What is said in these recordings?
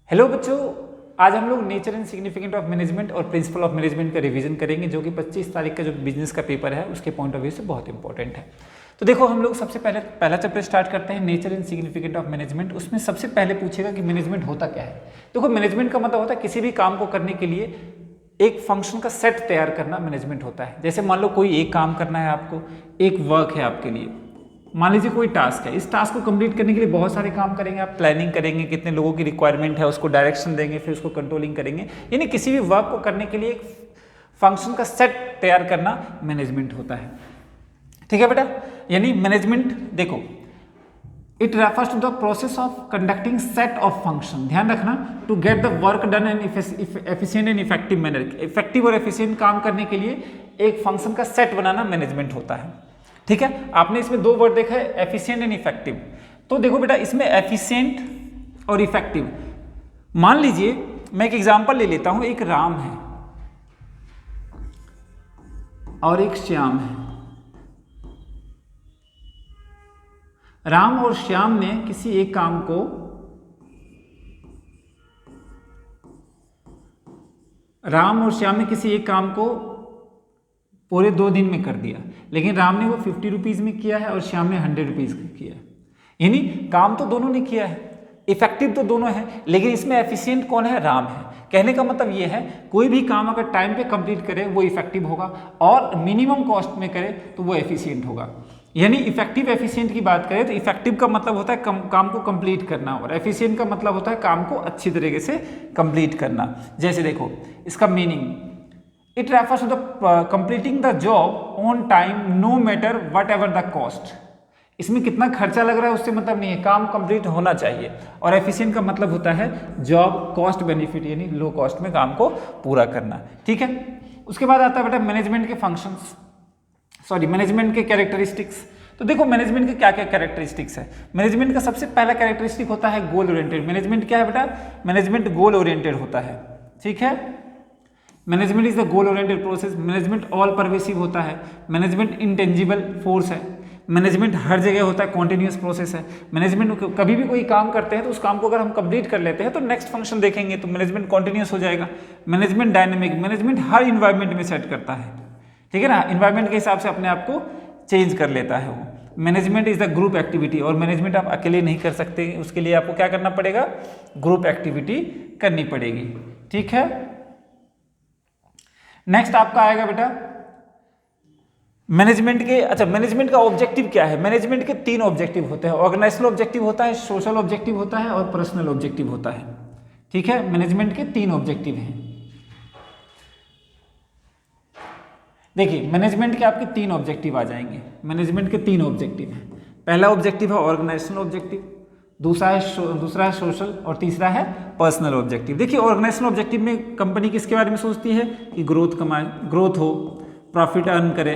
Hello बच्चों, आज हम लोग nature and significant of management और प्रिंसिपल ऑफ मैनेजमेंट का रिवीजन करेंगे, जो कि 25 तारीख का जो बिजनेस का पेपर है उसके पॉइंट ऑफ व्यू से बहुत इंपॉर्टेंट है। तो देखो, हम लोग सबसे पहला चैप्टर स्टार्ट करते हैं, nature and significant of management. उसमें सबसे पहले पूछेगा कि मैनेजमेंट होता क्या है। देखो, मैनेजमेंट का मतलब होता है किसी भी काम को करने के लिए एक फंक्शन का सेट तैयार करना मैनेजमेंट होता है। जैसे मान लो कोई एक काम करना है आपको, एक वर्क है आपके लिए, मान लीजिए कोई टास्क है, इस टास्क को कंप्लीट करने के लिए बहुत सारे काम करेंगे आप। प्लानिंग करेंगे, कितने लोगों की रिक्वायरमेंट है उसको डायरेक्शन देंगे, फिर उसको कंट्रोलिंग करेंगे। यानी किसी भी वर्क को करने के लिए एक फंक्शन का सेट तैयार करना मैनेजमेंट होता है। ठीक है बेटा, यानी मैनेजमेंट देखो, it refers to the process of conducting set of function. ध्यान रखना, to get the work done in efficient and effective manner. Effective और एफिशिएंट काम करने के लिए एक फंक्शन का सेट बनाना मैनेजमेंट होता है। ठीक है, आपने इसमें दो वर्ड देखा है, एफिशिएंट एंड इफेक्टिव। तो देखो बेटा, इसमें एफिशिएंट और इफेक्टिव, मान लीजिए मैं एक एग्जांपल ले लेता हूं, एक राम है और एक श्याम है। राम और श्याम ने किसी एक काम को पूरे 2 दिन में कर दिया, लेकिन राम ने वो 50 रुपीज़ में किया है और श्याम ने 100 रुपीज़ में किया है। यानी काम तो दोनों ने किया है, इफेक्टिव तो दोनों है, लेकिन इसमें एफिशिएंट कौन है? राम है। कहने का मतलब ये है, कोई भी काम अगर टाइम पे कंप्लीट करे वो इफेक्टिव होगा, और मिनिमम कॉस्ट में करे तो वो एफिशिएंट होगा। यानी इफेक्टिव एफिशिएंट की बात करें तो इफेक्टिव का मतलब होता है काम को कंप्लीट करना, और एफिशिएंट का मतलब होता है काम को अच्छी तरीके से कंप्लीट करना। जैसे देखो, इसका meaning, it refers to the completing the job on time no matter whatever the cost. इसमें कितना खर्चा लग रहा है उससे मतलब नहीं है, काम कंप्लीट होना चाहिए। और एफिशिएंट का मतलब होता है जॉब कॉस्ट बेनिफिट, यानी लो कॉस्ट में काम को पूरा करना। ठीक है, उसके बाद आता है बेटा मैनेजमेंट के फंक्शंस, मैनेजमेंट के कैरेक्टरिस्टिक्स। तो देखो, मैनेजमेंट के क्या क्या कैरेक्टरिस्टिक्स है। मैनेजमेंट का सबसे पहला कैरेक्टरिस्टिक होता है गोल ओरिएंटेड। मैनेजमेंट क्या है बेटा? मैनेजमेंट गोल ओरिएंटेड होता है। ठीक है, management is the goal oriented process. Management all pervasive होता है। मैनेजमेंट इंटेंजिबल फोर्स है। मैनेजमेंट हर जगह होता है, कॉन्टिन्यूस प्रोसेस है। मैनेजमेंट कभी भी कोई काम करते हैं तो उस काम को अगर हम कंप्लीट कर लेते हैं तो नेक्स्ट फंक्शन देखेंगे तो मैनेजमेंट कॉन्टिन्यूस हो जाएगा। मैनेजमेंट डायनेमिक, मैनेजमेंट हर इन्वायरमेंट में सेट करता है। ठीक है ना, इन्वायरमेंट के हिसाब से अपने आप को चेंज कर लेता है वो। Management is the group activity, और मैनेजमेंट आप अकेले नहीं कर सकते, उसके लिए आपको क्या करना पड़ेगा? ग्रुप एक्टिविटी करनी पड़ेगी। ठीक है, नेक्स्ट आपका आएगा बेटा मैनेजमेंट के, मैनेजमेंट का ऑब्जेक्टिव क्या है? मैनेजमेंट के 3 ऑब्जेक्टिव होते हैं। ऑर्गेनाइजेशनल ऑब्जेक्टिव होता है, सोशल ऑब्जेक्टिव होता है, और पर्सनल ऑब्जेक्टिव होता है। ठीक है, मैनेजमेंट के 3 ऑब्जेक्टिव हैं। देखिए, मैनेजमेंट के आपके 3 ऑब्जेक्टिव आ जाएंगे। मैनेजमेंट के 3 ऑब्जेक्टिव हैं। पहला ऑब्जेक्टिव है ऑर्गेनाइजेशनल ऑब्जेक्टिव, दूसरा है सोशल, और तीसरा है पर्सनल ऑब्जेक्टिव। देखिए, ऑर्गेनाइजेशनल ऑब्जेक्टिव में कंपनी किसके बारे में सोचती है कि ग्रोथ हो, प्रॉफिट अर्न करे,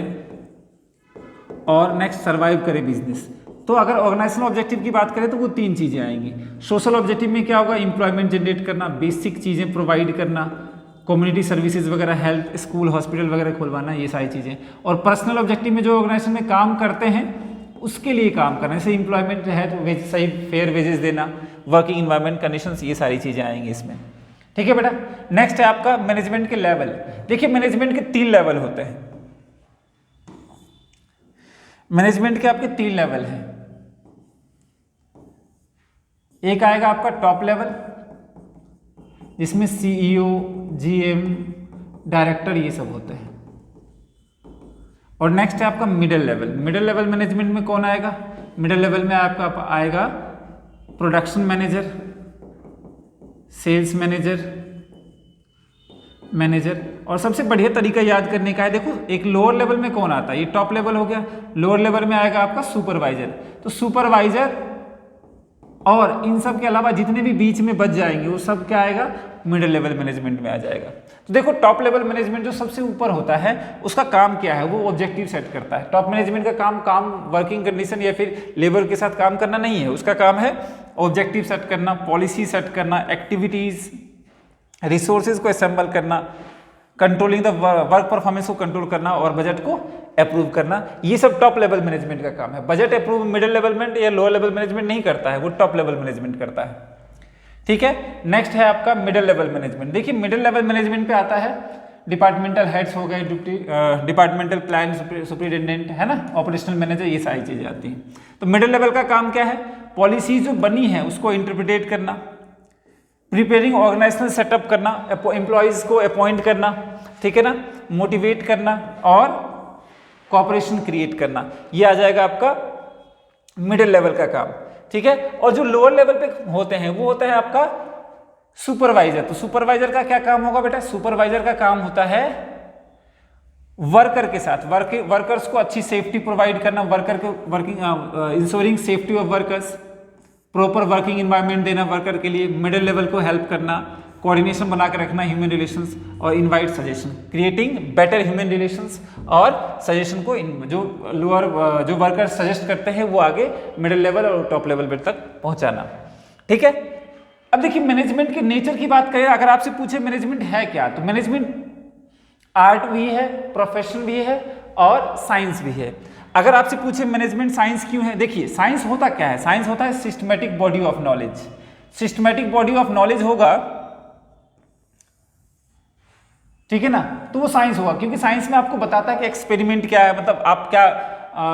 और नेक्स्ट सर्वाइव करे बिजनेस। तो अगर ऑर्गेनाइजेशनल ऑब्जेक्टिव की बात करें तो वो 3 चीजें आएंगी। सोशल ऑब्जेक्टिव में क्या होगा? एम्प्लॉयमेंट जनरेट करना, बेसिक चीजें प्रोवाइड करना, कम्युनिटी सर्विसेज वगैरह, हेल्थ, स्कूल, हॉस्पिटल वगैरह खुलवाना, ये सारी चीजें। और पर्सनल ऑब्जेक्टिव में जो ऑर्गेनाइजेशन में काम करते हैं उसके लिए काम करना, जैसे एम्प्लॉयमेंट है तो सही फेयर वेजेस देना, वर्किंग इन्वायरमेंट कंडीशंस, ये सारी चीजें आएंगी इसमें। ठीक है बेटा, नेक्स्ट है आपका मैनेजमेंट के लेवल। देखिए, मैनेजमेंट के 3 लेवल होते हैं। मैनेजमेंट के आपके 3 लेवल हैं। एक आएगा आपका टॉप लेवल, जिसमें CEO, GM, डायरेक्टर, ये सब होते हैं। और नेक्स्ट है आपका middle level. Middle level management में कौन आएगा? मिडिल लेवल में आपका आएगा प्रोडक्शन मैनेजर, सेल्स मैनेजर। और सबसे बढ़िया तरीका याद करने का है, देखो एक लोअर लेवल में कौन आता है, ये टॉप लेवल हो गया। लोअर लेवल में आएगा आपका सुपरवाइजर। तो सुपरवाइजर और इन सब के अलावा जितने भी बीच में बच जाएंगे वो सब क्या आएगा? मिडिल लेवल मैनेजमेंट में आ जाएगा। तो देखो, टॉप लेवल मैनेजमेंट जो सबसे ऊपर होता है उसका काम क्या है? वो ऑब्जेक्टिव सेट करता है। टॉप मैनेजमेंट का काम वर्किंग कंडीशन या फिर लेबर के साथ काम करना नहीं है, उसका काम है ऑब्जेक्टिव सेट करना, पॉलिसी सेट करना, एक्टिविटीज, रिसोर्सेज को असेंबल करना, कंट्रोलिंग द वर्क परफॉर्मेंस को कंट्रोल करना, और बजट को अप्रूव करना। ये सब टॉप लेवल मैनेजमेंट का काम है। बजट अप्रूव मिडिल लेवल या लोअर लेवल मैनेजमेंट नहीं करता है, वो टॉप लेवल मैनेजमेंट करता है। ठीक है। नेक्स्ट है आपका मिडिल लेवल मैनेजमेंट। देखिए मिडिल लेवल मैनेजमेंट पे आता है डिपार्टमेंटल हेड्स हो गए, डिपार्टमेंटल प्लान सुपरिटेंडेंट है ना, ऑपरेशनल मैनेजर, ये सारी चीजें आती हैं। तो मिडिल लेवल का काम क्या है, पॉलिसीज जो बनी है उसको इंटरप्रिटेट करना, प्रिपेयरिंग ऑर्गेनाइजेशनल सेटअप करना, एम्प्लॉयज को अपॉइंट करना, ठीक है ना, मोटिवेट करना और कॉपरेशन क्रिएट करना, ये आ जाएगा आपका मिडिल लेवल का काम, ठीक है। और जो लोअर लेवल पे होते हैं वो होता है आपका सुपरवाइजर। तो सुपरवाइजर का क्या काम होगा बेटा, सुपरवाइजर का काम होता है वर्कर के साथ वर्कर्स को अच्छी सेफ्टी प्रोवाइड करना, वर्कर को working ensuring safety of workers, proper working environment देना वर्कर के लिए, मिडिल लेवल को हेल्प करना, कोऑर्डिनेशन बना के रखना ह्यूमन रिलेशंस और invite suggestion, creating better human relations और सजेशन को जो लोअर जो वर्कर सजेस्ट करते हैं वो आगे मिडिल लेवल और टॉप लेवल तक पहुंचाना, ठीक है। अब देखिए मैनेजमेंट के नेचर की बात करें, अगर आपसे पूछे मैनेजमेंट है क्या, तो मैनेजमेंट आर्ट भी है, प्रोफेशन भी है और साइंस भी है। अगर आपसे पूछे मैनेजमेंट साइंस क्यों है, देखिए साइंस होता क्या है, साइंस होता है systematic body of knowledge. Systematic body of knowledge होगा, ठीक है ना, तो वो साइंस होगा, क्योंकि साइंस में आपको बताता है कि एक्सपेरिमेंट क्या है, मतलब आप क्या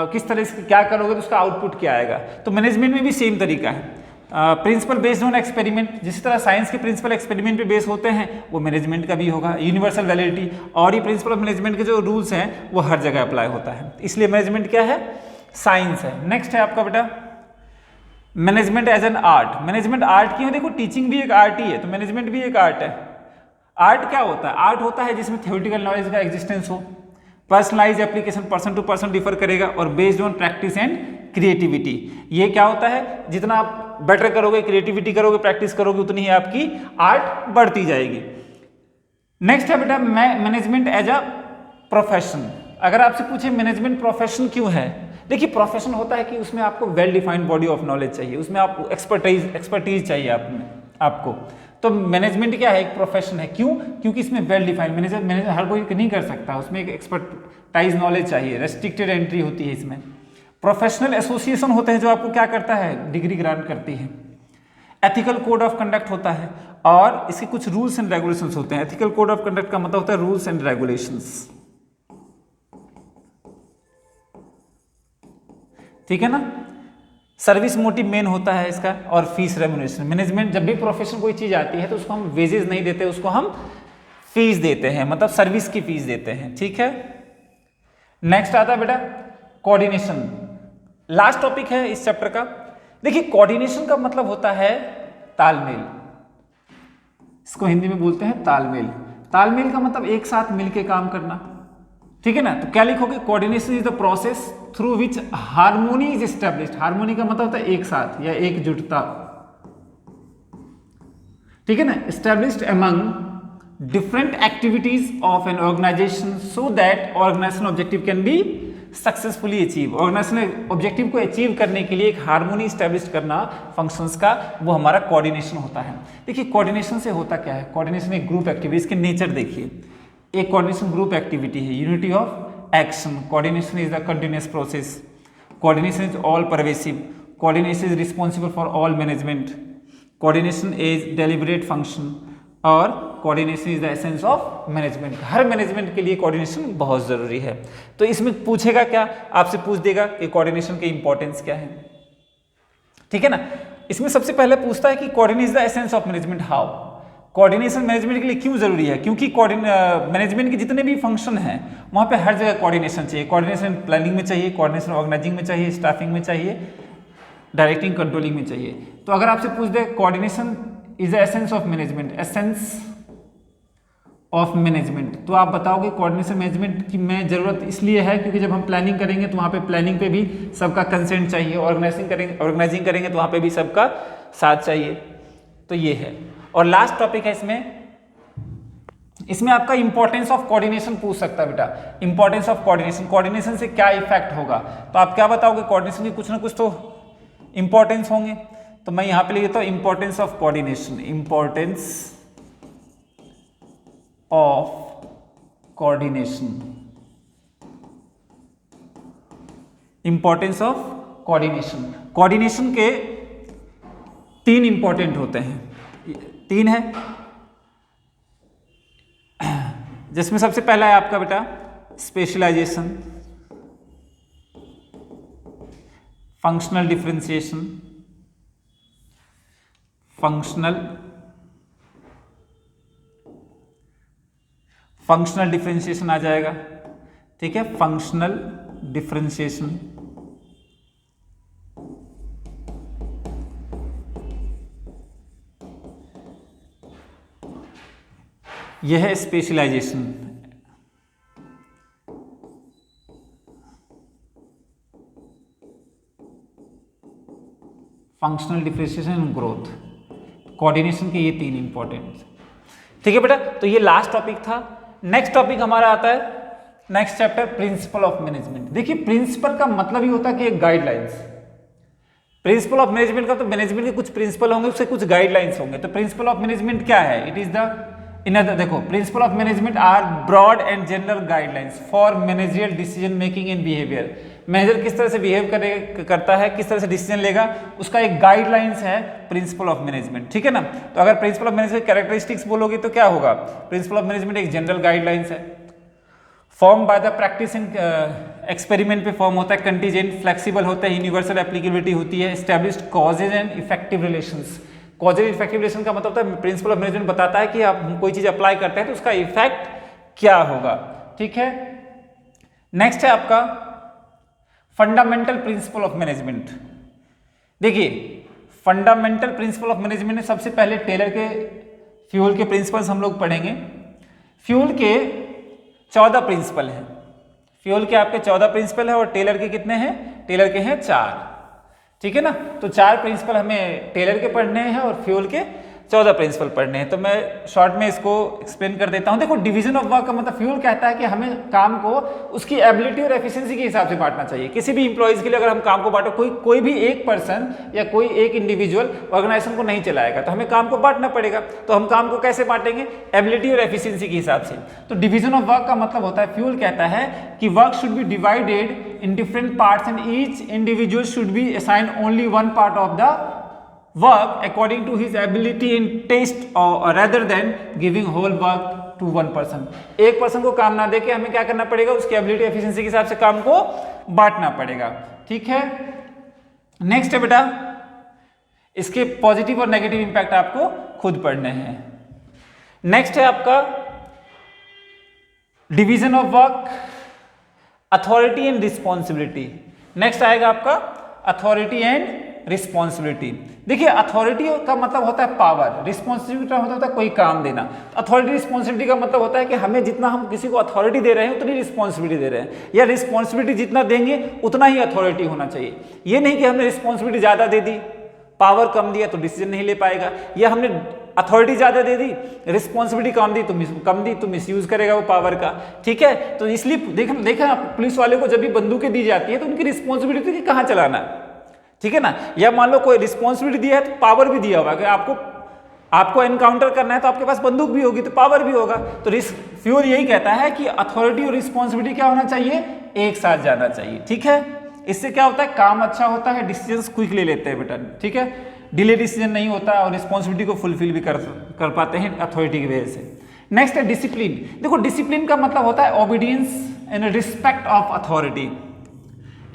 किस तरह से क्या करोगे तो उसका आउटपुट क्या आएगा। तो मैनेजमेंट में भी सेम तरीका है, प्रिंसिपल बेस्ड ऑन एक्सपेरिमेंट, जिस तरह साइंस के प्रिंसिपल एक्सपेरिमेंट पे बेस होते हैं वो मैनेजमेंट का भी होगा, यूनिवर्सल वैलिडिटी, और ये प्रिंसिपल ऑफ मैनेजमेंट के जो रूल्स हैं वो हर जगह अप्लाई होता है, इसलिए मैनेजमेंट क्या है, साइंस है। नेक्स्ट है आपका बेटा management as an art. Management art क्यों, देखो टीचिंग भी एक आर्ट ही है, तो मैनेजमेंट भी एक आर्ट है। आर्ट क्या होता है, आर्ट होता है जिसमें थ्योरेटिकल नॉलेज का एग्जिस्टेंस हो, personalise application person to person differ करेगा और based on practice and creativity. ये क्या होता है, जितना आप बेटर करोगे, क्रिएटिविटी करोगे, प्रैक्टिस करोगे, उतनी ही आपकी आर्ट बढ़ती जाएगी। नेक्स्ट है बेटा मैनेजमेंट एज अ प्रोफेशन। अगर आपसे पूछे मैनेजमेंट प्रोफेशन क्यों है, देखिए प्रोफेशन होता है कि उसमें आपको well defined body of knowledge चाहिए, उसमें आपको एक्सपर्टीज चाहिए आपको। तो मैनेजमेंट क्या है, एक प्रोफेशन है, क्यों, क्योंकि इसमें वेल डिफाइंड मैनेजर हर कोई नहीं कर सकता, उसमें एक एक्सपर्टाइज नॉलेज चाहिए, रेस्ट्रिक्टेड एंट्री होती है इसमें। प्रोफेशनल एसोसिएशन होते हैं जो आपको क्या करता है, डिग्री ग्रांट करती है। एथिकल कोड ऑफ कंडक्ट होता है और इसके कुछ रूल्स एंड रेगुलेशंस होते हैं। एथिकल कोड ऑफ कंडक्ट का मतलब होता है रूल्स एंड रेगुलेशंस, ठीक है ना। सर्विस मोटिव मेन होता है इसका, और फीस रेम्युनरेशन। मैनेजमेंट जब भी प्रोफेशन कोई चीज आती है तो उसको हम वेजेस नहीं देते, उसको हम फीस देते हैं, मतलब सर्विस की फीस देते हैं, ठीक है। नेक्स्ट आता है बेटा कोऑर्डिनेशन, लास्ट टॉपिक है इस चैप्टर का। देखिए कोऑर्डिनेशन का मतलब होता है तालमेल, इसको हिंदी में बोलते हैं तालमेल। तालमेल का मतलब एक साथ मिलके काम करना, ठीक है ना। तो क्या लिखोगे, coordination is the process through which harmony is established. Harmony का मतलब होता है एक साथ या एकजुटता, ठीक है ना, established among different activities of an organisation so that organisation objective can be successfully achieve. Organisation objective को अचीव करने के लिए एक हार्मोनी एस्टैब्लिश करना फंक्शंस का, वो हमारा कोऑर्डिनेशन होता है। देखिए कोऑर्डिनेशन से होता क्या है, कोऑर्डिनेशन एक ग्रुप एक्टिविटी, इसके नेचर देखिए, एक कोऑर्डिनेशन ग्रुप एक्टिविटी है, unity of action, coordination is the continuous process, coordination is all pervasive, coordination is responsible for all management, coordination is deliberate function, और coordination is the essence of management. हर management के लिए coordination बहुत जरूरी है। तो इसमें पूछेगा क्या, आपसे पूछ देगा कि कोऑर्डिनेशन के इंपॉर्टेंस क्या है, ठीक है ना। इसमें सबसे पहले पूछता है कि coordination is the essence of management, how. Coordination management के लिए क्यों जरूरी है, क्योंकि मैनेजमेंट के जितने भी फंक्शन हैं वहां पे हर जगह कोऑर्डिनेशन चाहिए। कोऑर्डिनेशन प्लानिंग में चाहिए, कोऑर्डिनेशन ऑर्गेनाइजिंग में चाहिए, स्टाफिंग में चाहिए, डायरेक्टिंग कंट्रोलिंग में चाहिए। तो अगर आपसे पूछ दे coordination is the essence of management, essence of management, तो आप बताओगे कोऑर्डिनेशन मैनेजमेंट की में जरूरत इसलिए है क्योंकि जब हम प्लानिंग करेंगे तो वहाँ पे प्लानिंग पे भी सबका कंसेंट चाहिए, ऑर्गेनाइजिंग करेंगे तो वहाँ पे भी सबका साथ चाहिए। तो ये है। और लास्ट टॉपिक है इसमें आपका इंपॉर्टेंस ऑफ कोऑर्डिनेशन पूछ सकता है बेटा। इंपॉर्टेंस ऑफ कोऑर्डिनेशन, कोऑर्डिनेशन से क्या इफेक्ट होगा, तो आप क्या बताओगे, कोऑर्डिनेशन की कुछ ना कुछ तो इंपॉर्टेंस होंगे। तो मैं यहां पे लिख देता हूं importance of coordination, importance of coordination, importance of coordination. Coordination के तीन इंपॉर्टेंट होते हैं, 3 है, जिसमें सबसे पहला है आपका बेटा specialisation, functional differentiation, functional differentiation आ जाएगा, ठीक है, फंक्शनल डिफरेंशिएशन। यह है specialisation. Functional differentiation and growth, coordination के ये 3 इंपॉर्टेंट, ठीक है बेटा। तो ये लास्ट टॉपिक था। नेक्स्ट टॉपिक हमारा आता है, next chapter principle of management. देखिए प्रिंसिपल का मतलब ही होता है कि एक गाइडलाइंस। प्रिंसिपल ऑफ मैनेजमेंट का तो मैनेजमेंट के कुछ प्रिंसिपल होंगे, उससे कुछ गाइडलाइंस होंगे। तो प्रिंसिपल ऑफ मैनेजमेंट क्या है? इट इज द देखो, principle of management are broad and general guidelines for managerial decision making and behaviour. Manager किस तरह से बिहेव करता है, किस तरह से डिसीजन लेगा, उसका एक गाइडलाइंस है प्रिंसिपल ऑफ मैनेजमेंट, ठीक है ना। तो अगर प्रिंसिपल ऑफ मैनेजमेंट कैरेक्टरिस्टिक्स बोलोगे तो क्या होगा? प्रिंसिपल ऑफ मैनेजमेंट एक जनरल गाइडलाइंस है, form by the practice in experiment पे फॉर्म होता है, कंटीजेंट, फ्लेक्सिबल होता है, यूनिवर्सल एप्लीकेबिलिटी होती है, established causes and effective relations. Causes and effective relation का मतलब होता है प्रिंसिपल ऑफ मैनेजमेंट बताता है कि आप कोई चीज अप्लाई करते हैं तो उसका इफेक्ट क्या होगा, ठीक है। नेक्स्ट है आपका फंडामेंटल प्रिंसिपल ऑफ मैनेजमेंट। देखिए फंडामेंटल प्रिंसिपल ऑफ मैनेजमेंट में सबसे पहले टेलर के फ्यूल के प्रिंसिपल्स हम लोग पढ़ेंगे। फ्यूल के 14 प्रिंसिपल हैं, फ्यूल के आपके 14 प्रिंसिपल है और टेलर के कितने हैं? टेलर के हैं 4, ठीक है ना। तो 4 प्रिंसिपल हमें टेलर के पढ़ने हैं और फ्यूल के 14 प्रिंसिपल पढ़ने हैं। तो मैं शॉर्ट में इसको एक्सप्लेन कर देता हूं। देखो डिवीजन ऑफ वर्क का मतलब फ्यूल कहता है कि हमें काम को उसकी एबिलिटी और एफिशिएंसी के हिसाब से बांटना चाहिए। किसी भी इंप्लॉइज के लिए अगर हम काम को बांटो, कोई भी एक पर्सन या कोई एक इंडिविजुअल ऑर्गेनाइजेशन को नहीं चलाएगा, तो हमें काम को बांटना पड़ेगा। तो हम काम को कैसे बांटेंगे? एबिलिटी और एफिशिएंसी के हिसाब से। तो डिवीजन ऑफ वर्क का मतलब होता है, फ्यूल कहता है कि work should be divided in different parts and each individual should be assigned only one part of the work according to his ability and taste or rather than giving whole work to one person। एक person को काम ना देके हमें क्या करना पड़ेगा? उसकी एबिलिटी एफिशिएंसी के हिसाब से काम को बांटना पड़ेगा, ठीक है। नेक्स्ट है बेटा, इसके पॉजिटिव और नेगेटिव इंपैक्ट आपको खुद पढ़ने हैं। नेक्स्ट है आपका division of work, authority and responsibility. Next आएगा आपका अथॉरिटी एंड रिस्पॉन्सिबिलिटी। देखिए अथॉरिटी का मतलब होता है पावर, रिस्पॉन्सिबिलिटी का मतलब होता है कोई काम देना। अथॉरिटी रिस्पॉन्सिबिलिटी का मतलब होता है कि हमें जितना हम किसी को अथॉरिटी दे रहे हैं उतनी रिस्पॉन्सिबिलिटी दे रहे हैं, या रिस्पॉन्सिबिलिटी जितना देंगे उतना ही अथॉरिटी होना चाहिए। ये नहीं कि हमने रिस्पॉन्सिबिलिटी ज़्यादा दे दी, पावर कम दिया तो डिसीजन नहीं ले पाएगा, या हमने अथॉरिटी ज़्यादा दे दी, रिस्पॉन्सिबिलिटी कम दी तो मिसयूज करेगा वो पावर का, ठीक है। तो इसलिए देखा पुलिस वाले को जब भी बंदूकें दी जाती है तो उनकी रिस्पॉन्सिबिलिटी कि कहाँ चलाना, ठीक है ना। या मान लो कोई रिस्पॉन्सिबिलिटी दिया है तो पावर भी दिया होगा कि आपको एनकाउंटर करना है तो आपके पास बंदूक भी होगी तो पावर भी होगा। तो फ्यूल यही कहता है कि अथॉरिटी और रिस्पॉन्सिबिलिटी क्या होना चाहिए? एक साथ जाना चाहिए, ठीक है। इससे क्या होता है? काम अच्छा होता है, डिसीजंस क्विक ले लेते हैं बेटा, ठीक है। डिले डिसीजन नहीं होता और रिस्पॉन्सिबिलिटी को फुलफिल भी कर पाते हैं अथॉरिटी की वजह से। नेक्स्ट है डिसिप्लिन। देखो डिसिप्लिन का मतलब होता है obedience and respect of authority.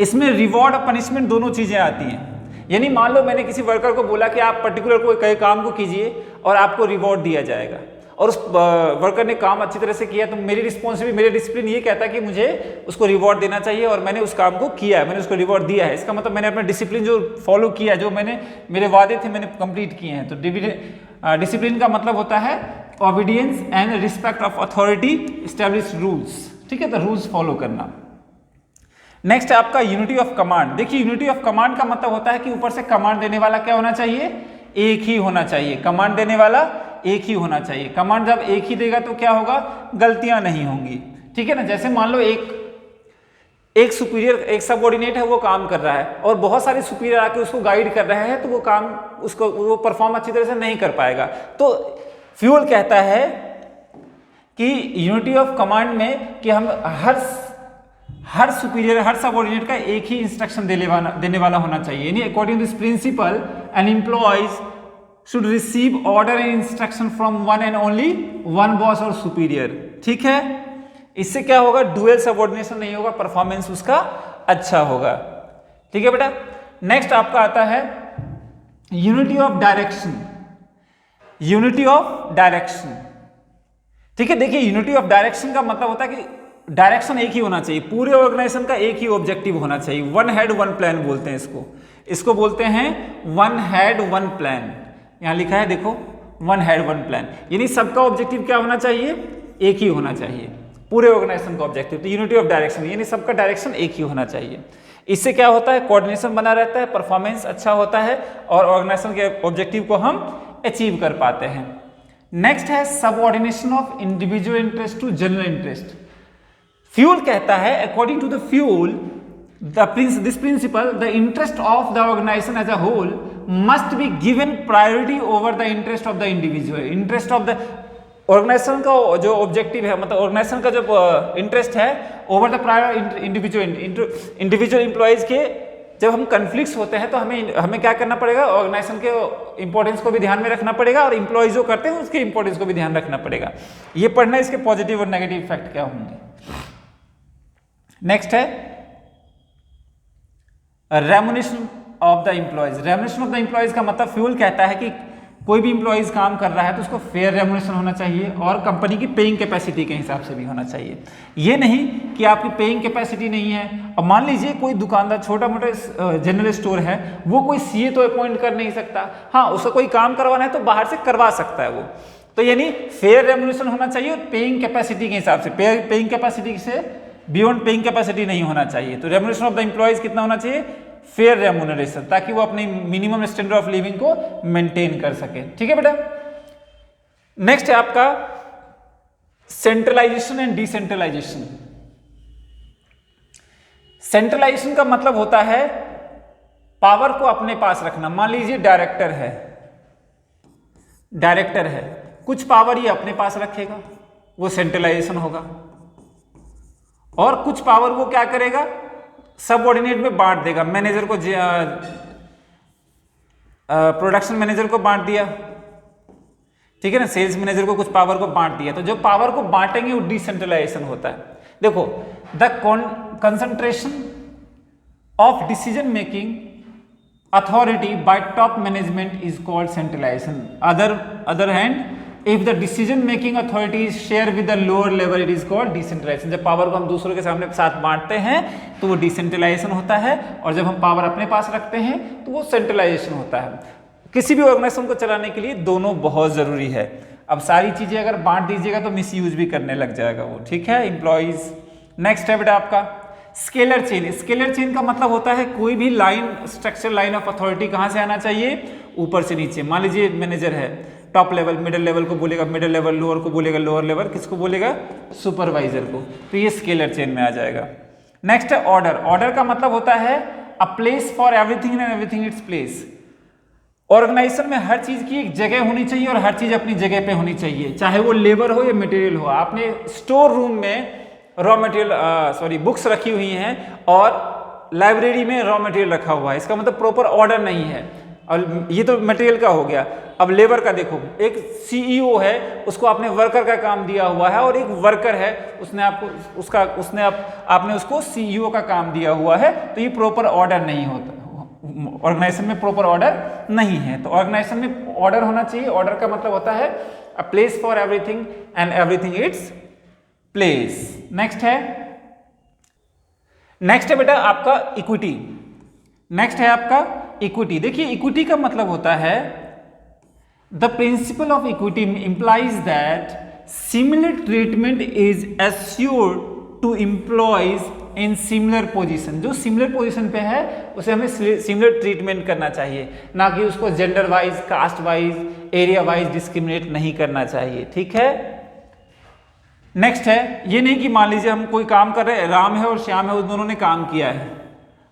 इसमें रिवॉर्ड और पनिशमेंट दोनों चीजें आती हैं। यानी मान लो मैंने किसी वर्कर को बोला कि आप पर्टिकुलर कोई काम को कीजिए और आपको रिवॉर्ड दिया जाएगा, और उस वर्कर ने काम अच्छी तरह से किया, तो मेरी रिस्पॉन्सिबिलिटी, मेरे डिसिप्लिन ये कहता है कि मुझे उसको रिवॉर्ड देना चाहिए, और मैंने उस काम को किया है, मैंने उसको रिवॉर्ड दिया है। इसका मतलब मैंने अपना डिसिप्लिन जो फॉलो किया, जो मेरे वादे थे मैंने कंप्लीट किए हैं। तो डिसिप्लिन का मतलब होता है obedience and respect of authority, established rules, ठीक है, तो रूल्स फॉलो करना। नेक्स्ट है आपका यूनिटी ऑफ कमांड। देखिए यूनिटी ऑफ कमांड का मतलब होता है कि ऊपर से कमांड देने वाला क्या होना चाहिए? एक ही होना चाहिए। कमांड देने वाला एक ही होना चाहिए। कमांड जब एक ही देगा तो क्या होगा? गलतियां नहीं होंगी, ठीक है ना। जैसे मान लो एक सुपीरियर, एक सबऑर्डिनेट है, वो काम कर रहा है और बहुत सारे सुपीरियर आके उसको गाइड कर रहे हैं, तो वो काम वो परफॉर्म अच्छी तरह से नहीं कर पाएगा। तो फ्यूल कहता है कि यूनिटी ऑफ कमांड में कि हम हर सुपीरियर, हर सबऑर्डिनेट का एक ही इंस्ट्रक्शन देने वाला होना चाहिए। यानी according to this principle an employees should receive order and instruction from one and only one boss और सुपीरियर। ठीक है, इससे क्या होगा, डुअल सबऑर्डिनेशन नहीं होगा, परफॉर्मेंस उसका अच्छा होगा। ठीक है बेटा। नेक्स्ट आपका आता है unity of direction. Unity of direction, ठीक है। देखिए यूनिटी ऑफ डायरेक्शन का मतलब होता है कि डायरेक्शन एक ही होना चाहिए, पूरे ऑर्गेनाइजेशन का एक ही ऑब्जेक्टिव होना चाहिए। वन हेड वन प्लान बोलते हैं इसको, इसको बोलते हैं वन हेड वन प्लान। यहां लिखा है देखो, वन हेड वन प्लान, यानी सबका ऑब्जेक्टिव क्या होना चाहिए, एक ही होना चाहिए, पूरे ऑर्गेनाइजेशन का ऑब्जेक्टिव। तो यूनिटी ऑफ डायरेक्शन यानी सबका डायरेक्शन एक ही होना चाहिए। इससे क्या होता है, कोऑर्डिनेशन बना रहता है, परफॉर्मेंस अच्छा होता है और ऑर्गेनाइजेशन के ऑब्जेक्टिव को हम अचीव कर पाते हैं। नेक्स्ट है subordination of individual interest to general interest. Fayol कहता है according to the Fayol this principle the interest of the organisation as a whole must be given priority over the interest of the individual. Interest of the organisation का जो objective है, मतलब organisation का जो interest है over the prior individual employees के जब हम कन्फ्लिक्ट्स होते हैं तो हमें क्या करना पड़ेगा, ऑर्गेनाइजेशन के इंपॉर्टेंस को भी ध्यान में रखना पड़ेगा और इंप्लॉइज जो करते हैं उसके इंपॉर्टेंस को भी ध्यान रखना पड़ेगा। ये पढ़ना इसके पॉजिटिव और नेगेटिव इफेक्ट क्या होंगे। नेक्स्ट है remuneration of the employees. Remuneration of the employees का मतलब फ्यूल कहता है कि कोई भी इंप्लॉइज काम कर रहा है तो उसको फेयर रेम्युनरेशन होना चाहिए और कंपनी की पेइंग कैपेसिटी के हिसाब से भी होना चाहिए। ये नहीं कि आपकी पेइंग कैपेसिटी नहीं है। अब मान लीजिए कोई दुकानदार छोटा मोटा जनरल स्टोर है, वो कोई सीए तो अपॉइंट कर नहीं सकता, हाँ उसका कोई काम करवाना है तो बाहर से करवा सकता है वो। तो यानी फेयर रेम्युनरेशन होना चाहिए और पेइंग कैपेसिटी के हिसाब से, पेइंग कैपेसिटी से बियॉन्ड पेइंग कैपेसिटी नहीं होना चाहिए। तो रेम्युनरेशन ऑफ द एम्प्लॉइज कितना होना चाहिए, फेयर रेम्युनरेशन, ताकि वो अपनी मिनिमम स्टैंडर्ड ऑफ लिविंग को मेंटेन कर सके। ठीक है बेटा। नेक्स्ट है आपका सेंट्रलाइजेशन एंड डिसेंट्रलाइजेशन। सेंट्रलाइजेशन का मतलब होता है पावर को अपने पास रखना। मान लीजिए डायरेक्टर है, कुछ पावर ये अपने पास रखेगा, वो सेंट्रलाइजेशन होगा, और कुछ पावर वो क्या करेगा, सबऑर्डिनेट में बांट देगा। मैनेजर को, प्रोडक्शन मैनेजर को बांट दिया, ठीक है ना, सेल्स मैनेजर को कुछ पावर को बांट दिया। तो जो पावर को बांटेंगे वो डिसेंट्रलाइजेशन होता है। देखो, the concentration of decision making authority by top management is called centralisation. Other hand if the decision making authority share with the lower level it is called decentralisation. जब पावर को हम दूसरों के सामने साथ बांटते हैं तो वो डिसेंट्रलाइजेशन होता है, और जब हम पावर अपने पास रखते हैं तो वो सेंट्रलाइजेशन होता है। किसी भी ऑर्गेनाइजेशन को चलाने के लिए दोनों बहुत जरूरी है। अब सारी चीजें अगर बांट दीजिएगा तो मिसयूज भी करने लग जाएगा वो। ठीक है एम्प्लॉइज। नेक्स्ट है बेटा आपका स्केलर चेन। स्केलर चेन का मतलब होता है कोई भी line, structure line of authority कहां से आना चाहिए, ऊपर से नीचे। मान लीजिए मैनेजर है, टॉप लेवल मिडिल लेवल को बोलेगा मिडिल लेवल, लोअर को बोलेगा लोअर लेवल, किसको बोलेगा, सुपरवाइजर को। तो ये स्केलर चेन में आ जाएगा। नेक्स्ट है ऑर्डर। ऑर्डर का मतलब होता है a place for everything and everything its place. Organisation में हर चीज की एक जगह होनी चाहिए और हर चीज अपनी जगह पे होनी चाहिए, चाहे वो लेबर हो या मटेरियल हो। आपने स्टोर रूम में रॉ मटेरियल बुक्स रखी हुई हैं और लाइब्रेरी में रॉ मटेरियल रखा हुआ है, इसका मतलब प्रॉपर ऑर्डर नहीं है। और ये तो मटेरियल का हो गया। अब लेबर का देखो, एक सीईओ है, उसको आपने वर्कर का काम दिया हुआ है, और एक वर्कर है, आपने उसको सीईओ का काम दिया हुआ है। तो ये प्रॉपर ऑर्डर नहीं होता, ऑर्गेनाइजेशन में प्रॉपर ऑर्डर नहीं है। तो ऑर्गेनाइजेशन में ऑर्डर होना चाहिए। ऑर्डर का मतलब होता है a place for everything and everything its place. Next है बेटा आपका इक्विटी। नेक्स्ट है आपका इक्विटी। देखिए इक्विटी का मतलब होता है the principle of equity implies that similar treatment is assured to employees in similar position. जो सिमिलर पोजीशन पे है उसे हमें सिमिलर ट्रीटमेंट करना चाहिए, ना कि उसको gender wise, caste wise, area wise discriminate नहीं करना चाहिए। ठीक है। नेक्स्ट है, ये नहीं कि मान लीजिए हम कोई काम कर रहे हैं, राम है और श्याम है, उस दोनों ने काम किया है,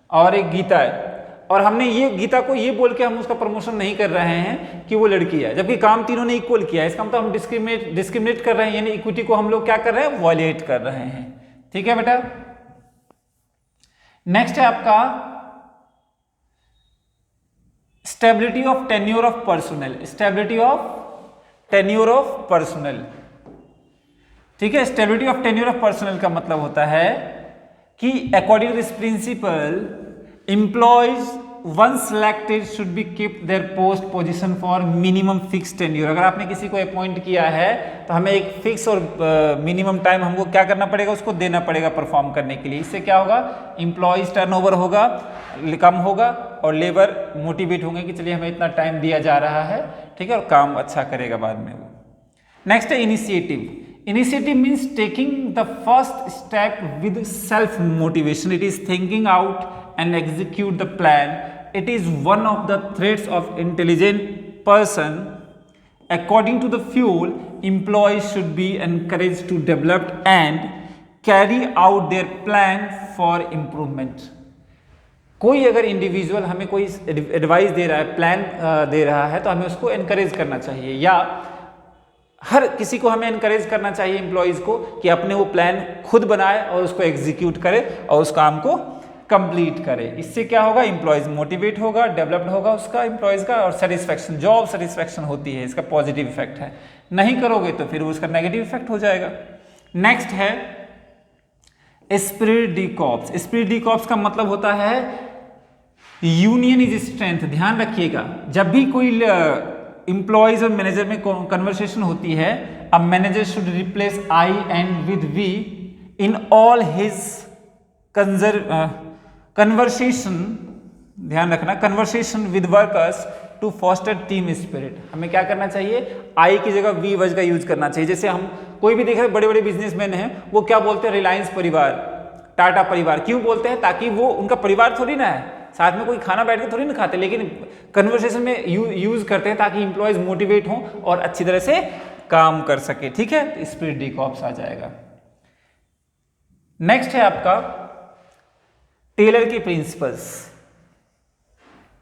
और एक गीता है, और हमने ये गीता को ये बोल के हम उसका प्रमोशन नहीं कर रहे हैं कि वो लड़की है, जबकि काम तीनों ने इक्वल किया है। इसका मतलब हम डिस्क्रिमिनेट कर रहे हैं, यानी इक्विटी को हम लोग क्या कर रहे हैं, वॉयलेट कर रहे हैं। ठीक है बेटा। नेक्स्ट है आपका stability of tenure of personal, stability of tenure of personal, ठीक है। Stability of tenure of personal का मतलब होता है कि according to this principle employees one selected should be keep their post position for minimum fix tenure. अगर आपने किसी को अपॉइंट किया है तो हमें एक फिक्स और मिनिमम टाइम हमको क्या करना पड़ेगा, उसको देना पड़ेगा परफॉर्म करने के लिए। इससे क्या होगा, एम्प्लॉयज टर्नओवर होगा, कम होगा और लेबर मोटिवेट होंगे कि चलिए हमें इतना टाइम दिया जा रहा है, ठीक है, और काम अच्छा करेगा बाद में वो। नेक्स्ट है initiative. Initiative means taking the first step with self motivation. It is thinking out and execute the plan. It is one of the traits of intelligent person. According to the fuel, employees should be encouraged to develop and carry out their plan for improvement. कोई अगर individual हमें कोई advice दे रहा है, plan दे रहा है, तो हमें उसको एनकरेज करना चाहिए, या हर किसी को हमें एनकरेज करना चाहिए एम्प्लॉयज को कि अपने वो प्लान खुद बनाए और उसको एग्जीक्यूट करे और उस काम को कंप्लीट करे। इससे क्या होगा, एम्प्लॉयज मोटिवेट होगा, डेवलप्ड होगा उसका एम्प्लॉयज का, और सेटिस्फैक्शन, जॉब सेटिस्फैक्शन होती है, इसका पॉजिटिव इफेक्ट है। नहीं करोगे तो फिर उसका नेगेटिव इफेक्ट हो जाएगा। नेक्स्ट है Spirit D corps. Spirit D corps का मतलब होता है यूनियन इज स्ट्रेंथ। ध्यान रखिएगा, जब भी कोई एम्प्लॉयज और मैनेजर में कन्वर्सेशन होती है, a manager should replace I and with we in all his conversation. ध्यान रखना, conversation with workers to foster team spirit. हमें क्या करना चाहिए, आई की जगह वी वर्ड का यूज करना चाहिए। जैसे हम कोई भी देख रहे बड़े बड़े बिजनेसमैन हैं, वो क्या बोलते हैं, रिलायंस परिवार, टाटा परिवार। क्यों बोलते हैं, ताकि वो उनका परिवार थोड़ी ना है, साथ में कोई खाना बैठ के थोड़ी ना खाते, लेकिन कन्वर्सेशन में यूज करते हैं ताकि एम्प्लॉयज मोटिवेट हों और अच्छी तरह से काम कर सके, ठीक है। तो स्पिरिट डी कॉर्प्स आ जाएगा। नेक्स्ट है आपका टेलर के प्रिंसिपल्स।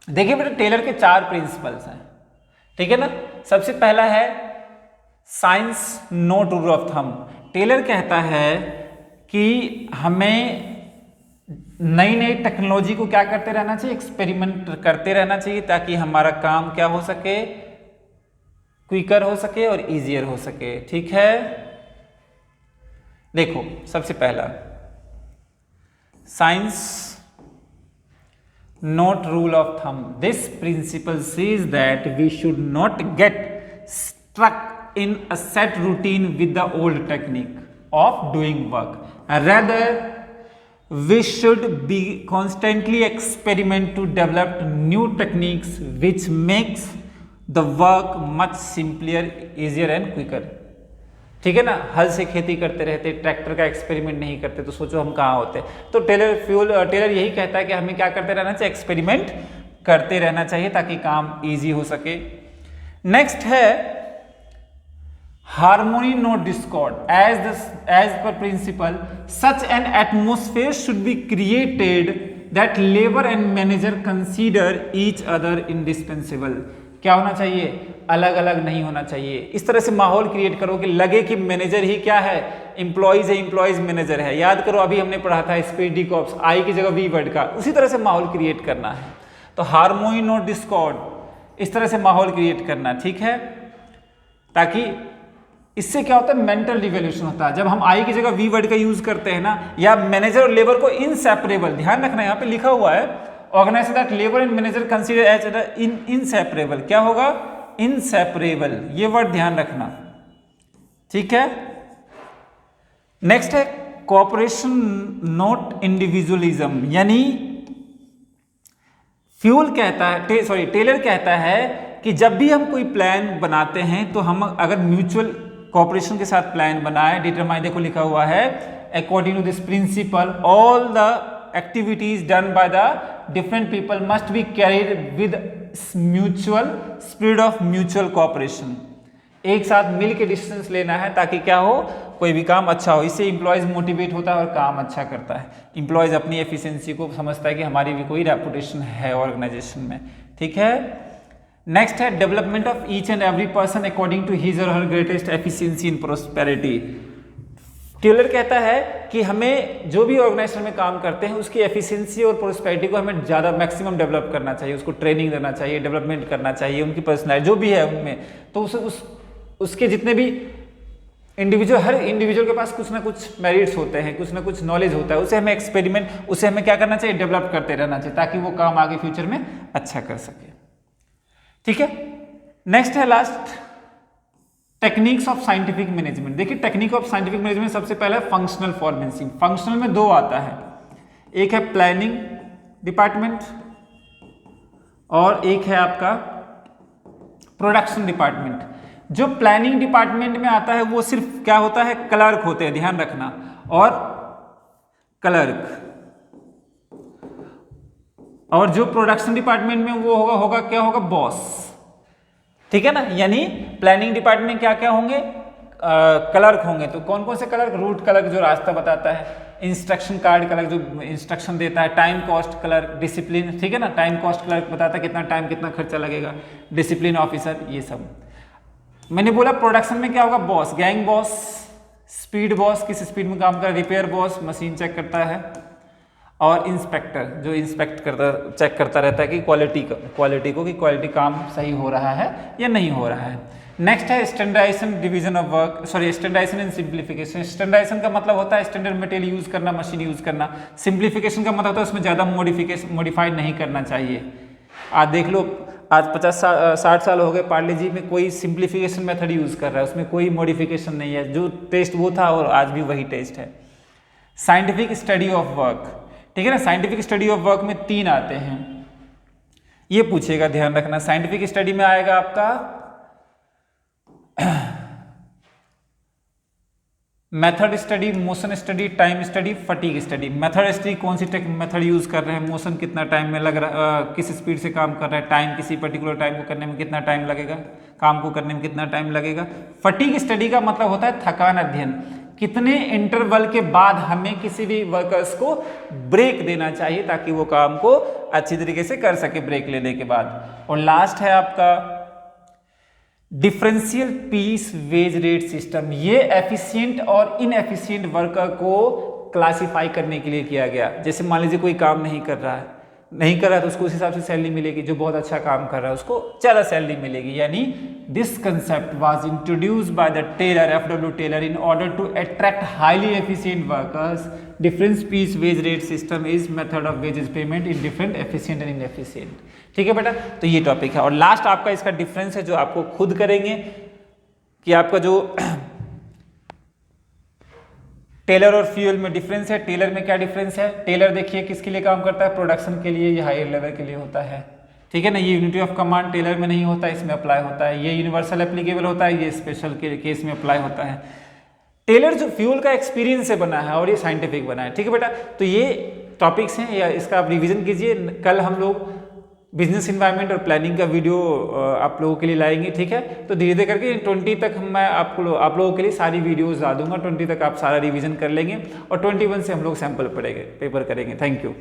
देखिए बेटा, टेलर के 4 प्रिंसिपल्स हैं, ठीक है ना। सबसे पहला है science not rule of thumb. Taylor कहता है कि हमें नई नई टेक्नोलॉजी को क्या करते रहना चाहिए, एक्सपेरिमेंट करते रहना चाहिए, ताकि हमारा काम क्या हो सके, क्विकर हो सके और इजियर हो सके, ठीक है। देखो सबसे पहला science not rule of thumb. This principle says that we should not get struck in a set routine with the old technique of doing work. Rather, we should be constantly experiment to develop new techniques which makes the work much simpler, easier and quicker. ठीक है ना, हल से खेती करते रहते, tractor का experiment नहीं करते, तो सोचो हम कहाँ होते। तो टेलर यही कहता है कि हमें क्या करते रहना चाहिए, एक्सपेरिमेंट करते रहना चाहिए ताकि काम इजी हो सके। नेक्स्ट है harmony not discord. As per principle, such an atmosphere should be created that labor and manager consider each other indispensable. क्या होना चाहिए, अलग अलग नहीं होना चाहिए। इस तरह से माहौल क्रिएट करो कि लगे कि मैनेजर ही क्या है, एम्प्लॉयज है, एम्प्लॉयज मैनेजर है। याद करो अभी हमने पढ़ा था स्पिरिट डी कॉर्प्स, आई की जगह वी वर्ड का, उसी तरह से माहौल क्रिएट करना है। तो हार्मोनी नॉट डिस्कॉर्ड, इस तरह से माहौल क्रिएट करना, ठीक है, ताकि इससे क्या होता है, मेंटल रिवॉल्यूशन होता है। जब हम आई की जगह वी वर्ड का यूज करते हैं ना, या मैनेजर और लेबर को इनसेपरेबल, ध्यान रखना यहाँ पे लिखा हुआ है, organise that labour and manager consider as inseparable. क्या होगा, इनसेपरेबल, ये वर्ड ध्यान रखना, ठीक है। नेक्स्ट है कोऑपरेशन नॉट इंडिविजुअलिज्म। यानी टेलर कहता है कि जब भी हम कोई प्लान बनाते हैं तो हम अगर म्यूचुअल कॉपरेशन के साथ प्लान बनाए, डिटरमाइन, देखो लिखा हुआ है, according to this principle all the activities done by the different people must be carried with mutual spirit of mutual cooperation. एक साथ मिल के डिसीजंस लेना है ताकि क्या हो, कोई भी काम अच्छा हो। इससे एम्प्लॉयज मोटिवेट होता है और काम अच्छा करता है। एम्प्लॉयज अपनी एफिशिएंसी को समझता है कि हमारी भी कोई रेपुटेशन है ऑर्गेनाइजेशन में, ठीक है। नेक्स्ट है development of each and every person according to his or her greatest efficiency in prosperity. Taylor कहता है कि हमें जो भी ऑर्गेनाइजेशन में काम करते हैं उसकी एफिशिएंसी और प्रोस्पेरिटी को हमें ज़्यादा मैक्सिमम डेवलप करना चाहिए, उसको ट्रेनिंग देना चाहिए, डेवलपमेंट करना चाहिए, उनकी पर्सनैलिटी जो भी है उनमें, तो उसके जितने भी इंडिविजुअल, हर इंडिविजुअल के पास कुछ ना कुछ मेरिट्स होते हैं, कुछ ना कुछ नॉलेज होता है, उसे हमें एक्सपेरिमेंट, उसे हमें क्या करना चाहिए, डेवलप करते रहना चाहिए ताकि वो काम आगे फ्यूचर में अच्छा कर सके। ठीक है, नेक्स्ट है last, techniques of scientific management. देखिए टेक्निक ऑफ साइंटिफिक मैनेजमेंट सबसे पहला है फंक्शनल फॉर्मेंसिंग। फंक्शनल में दो आता है, एक है प्लानिंग डिपार्टमेंट और एक है आपका प्रोडक्शन डिपार्टमेंट। जो प्लानिंग डिपार्टमेंट में आता है वो सिर्फ क्या होता है, क्लर्क होते हैं, ध्यान रखना, और क्लर्क। और जो प्रोडक्शन डिपार्टमेंट में वो होगा क्या होगा, बॉस। ठीक है ना, यानी प्लानिंग डिपार्टमेंट में क्या क्या होंगे, क्लर्क होंगे। तो कौन कौन से क्लर्क, रूट क्लर्क जो रास्ता बताता है, इंस्ट्रक्शन कार्ड क्लर्क जो इंस्ट्रक्शन देता है, टाइम कॉस्ट क्लर्क, डिसिप्लिन, ठीक है ना, टाइम कॉस्ट क्लर्क बताता है कितना टाइम कितना खर्चा लगेगा, डिसिप्लिन ऑफिसर, ये सब। मैंने बोला प्रोडक्शन में क्या होगा, boss, gang boss, speed boss, किस स्पीड में काम कर रहा है, रिपेयर बॉस, मशीन चेक करता है, और इंस्पेक्टर जो इंस्पेक्ट करता, चेक करता रहता है कि क्वालिटी काम सही हो रहा है या नहीं हो रहा है। नेक्स्ट है standardisation, division of work, sorry standardisation and simplification. Standardisation का मतलब होता है स्टैंडर्ड मटेरियल यूज करना, मशीन यूज करना। सिंप्लीफिकेशन का मतलब होता है उसमें ज़्यादा मॉडिफाइड नहीं करना चाहिए। आज देख लो, आज 50-60 साल हो गए पार्ले जी में कोई सिंप्लीफिकेशन मेथड यूज कर रहा है, उसमें कोई मॉडिफिकेशन नहीं है, जो टेस्ट वो था और आज भी वही टेस्ट है। साइंटिफिक स्टडी ऑफ वर्क, ठीक है ना, साइंटिफिक स्टडी ऑफ वर्क में 3 आते हैं, ये पूछेगा, ध्यान रखना। साइंटिफिक स्टडी में आएगा आपका method study, motion study, time study, fatigue study. Method study कौन सी मेथड यूज कर रहे हैं, मोशन कितना टाइम में लग रहा है, किस स्पीड से काम कर रहा है, टाइम किसी पर्टिकुलर टाइम को करने में कितना टाइम लगेगा, काम को करने में कितना टाइम लगेगा। फटीग स्टडी का मतलब होता है थकान अध्ययन, कितने इंटरवल के बाद हमें किसी भी वर्कर्स को ब्रेक देना चाहिए ताकि वो काम को अच्छी तरीके से कर सके ब्रेक लेने के बाद। और लास्ट है आपका differential piece wage rate system. ये एफिशिएंट और इनएफिशिएंट वर्कर को क्लासिफाई करने के लिए किया गया। जैसे मान लीजिए कोई काम नहीं कर रहा है तो उसको उस हिसाब से सैलरी मिलेगी, जो बहुत अच्छा काम कर रहा है उसको ज़्यादा सैलरी मिलेगी। यानी this concept was introduced by the Taylor, FW Taylor, in order to attract highly efficient workers. Difference piece wage rate system is method of wages payment in different efficient and inefficient. ठीक है बेटा, तो ये topic है। और last आपका इसका difference है जो आपको खुद करेंगे कि आपका जो टेलर और फ्यूल में डिफरेंस है। टेलर में क्या डिफरेंस है, टेलर देखिए किसके लिए काम करता है, प्रोडक्शन के लिए, ये हायर लेवल के लिए होता है। ठीक है ना, ये यूनिटी ऑफ कमांड टेलर में नहीं होता, इसमें अप्लाई होता है। ये यूनिवर्सल एप्लीकेबल होता है, ये स्पेशल के केस में अप्लाई होता है। टेलर जो फ्यूल का एक्सपीरियंस से बना है और ये साइंटिफिक बना है। ठीक है बेटा, तो ये टॉपिक्स हैं, या इसका आप रिविजन कीजिए। कल हम लोग बिजनेस इन्वायरमेंट और प्लानिंग का वीडियो आप लोगों के लिए लाएंगे। ठीक है, तो धीरे धीरे करके 20 तक मैं आप लोगों के लिए सारी वीडियोस ला दूंगा। 20 तक आप सारा रिवीजन कर लेंगे और 21 से हम लोग सैंपल पेपर करेंगे। Thank you.